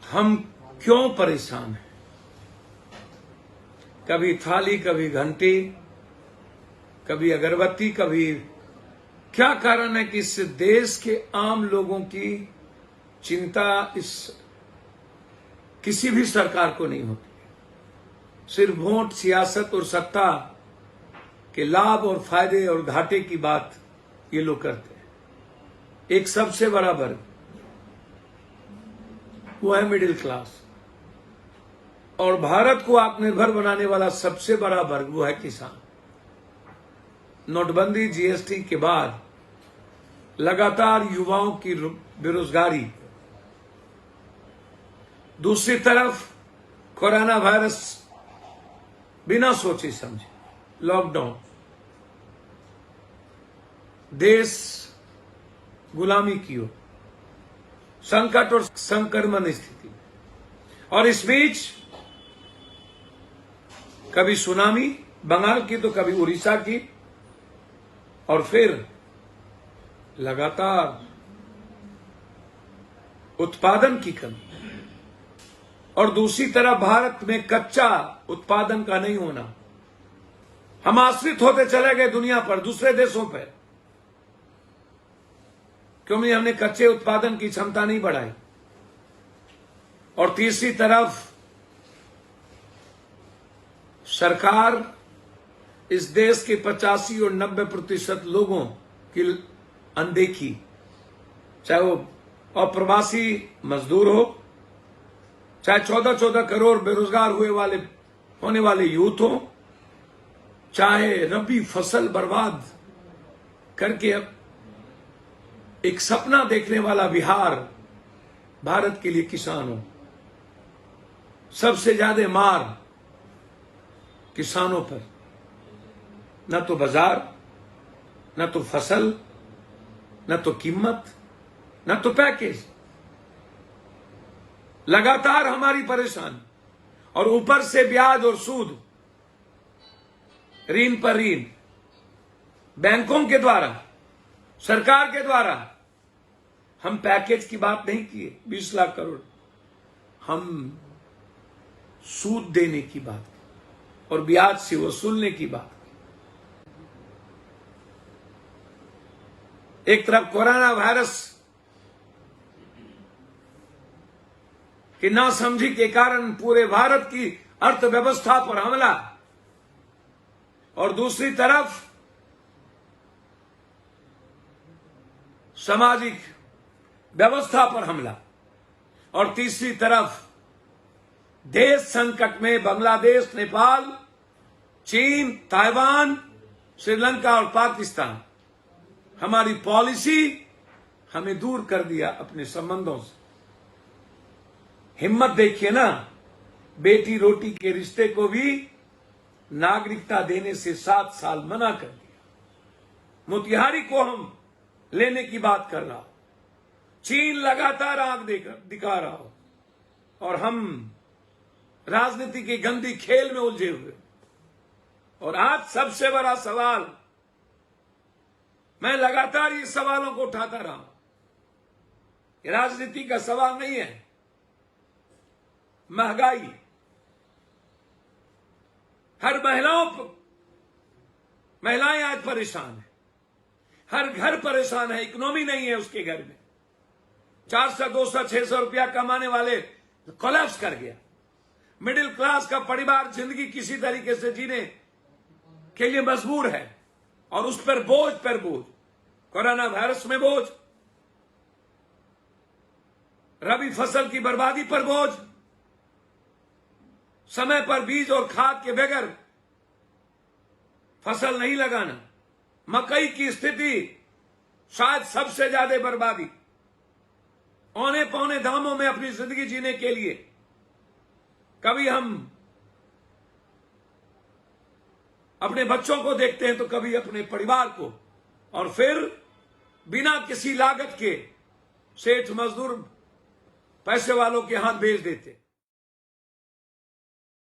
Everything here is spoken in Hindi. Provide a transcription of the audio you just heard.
हम क्यों परेशान हैं? कभी थाली, कभी घंटी, कभी अगरबत्ती, कभी क्या कारण है कि इस देश के आम लोगों की चिंता इस किसी भी सरकार को नहीं होती? सिर्फ वोट, सियासत और सत्ता के लाभ और फायदे और घाटे की बात ये लोग करते हैं। एक सबसे बड़ा वर्ग वो है मिडिल क्लास, और भारत को आत्मनिर्भर बनाने वाला सबसे बड़ा वर्ग वो है किसान। नोटबंदी, जीएसटी के बाद लगातार युवाओं की बेरोजगारी, दूसरी तरफ कोरोना वायरस, बिना सोचे समझे लॉकडाउन, देश गुलामी की ओर, संकट और संक्रमण स्थिति, और इस बीच कभी सुनामी बंगाल की तो कभी उड़ीसा की, और फिर लगातार उत्पादन की कमी, और दूसरी तरफ भारत में कच्चा उत्पादन का नहीं होना। हम आश्रित होते चले गए दुनिया पर, दूसरे देशों पर, क्योंकि हमने कच्चे उत्पादन की क्षमता नहीं बढ़ाई। और तीसरी तरफ सरकार इस देश के 85 और 90% लोगों की अनदेखी, चाहे वो अप्रवासी मजदूर हो, चाहे 14-14 करोड़ बेरोजगार होने वाले यूथ हो, चाहे रबी फसल बर्बाद करके एक सपना देखने वाला बिहार, भारत के लिए किसान हो। सबसे ज्यादा मार किसानों पर, न तो बाजार, न तो फसल, न तो कीमत, न तो पैकेज। लगातार हमारी परेशानी, और ऊपर से ब्याज और सूद, ऋण पर ऋण, बैंकों के द्वारा, सरकार के द्वारा। हम पैकेज की बात नहीं किए, 20 लाख करोड़, हम सूद देने की बात की और ब्याज से वसूलने की बात की। एक तरफ कोरोना वायरस की नासमझी के कारण पूरे भारत की अर्थव्यवस्था पर हमला, और दूसरी तरफ सामाजिक व्यवस्था पर हमला, और तीसरी तरफ देश संकट में बांग्लादेश, नेपाल, चीन, ताइवान, श्रीलंका और पाकिस्तान। हमारी पॉलिसी हमें दूर कर दिया अपने संबंधों से। हिम्मत देखिए ना, बेटी रोटी के रिश्ते को भी नागरिकता देने से 7 साल मना कर दिया। मोतिहारी को हम लेने की बात कर रहा हो, चीन लगातार आंख दिखा रहा हो, और हम राजनीति की गंदी खेल में उलझे हुए। और आज सबसे बड़ा सवाल, मैं लगातार ये सवालों को उठाता रहा हूं, ये राजनीति का सवाल नहीं है। महंगाई, हर महिलाएं आज परेशान है, हर घर परेशान है, इकोनॉमी नहीं है उसके घर में। 400, 200, 600 रुपया कमाने वाले कोलैप्स कर गया। मिडिल क्लास का परिवार जिंदगी किसी तरीके से जीने के लिए मजबूर है, और उस पर बोझ, कोरोना वायरस में बोझ, रबी फसल की बर्बादी पर बोझ, समय पर बीज और खाद के बगैर फसल नहीं लगाना, मकई की स्थिति शायद सबसे ज्यादा बर्बादी, औने पौने दामों में अपनी जिंदगी जीने के लिए कभी हम अपने बच्चों को देखते हैं तो कभी अपने परिवार को, और फिर बिना किसी लागत के सेठ मजदूर पैसे वालों के हाथ भेज देते।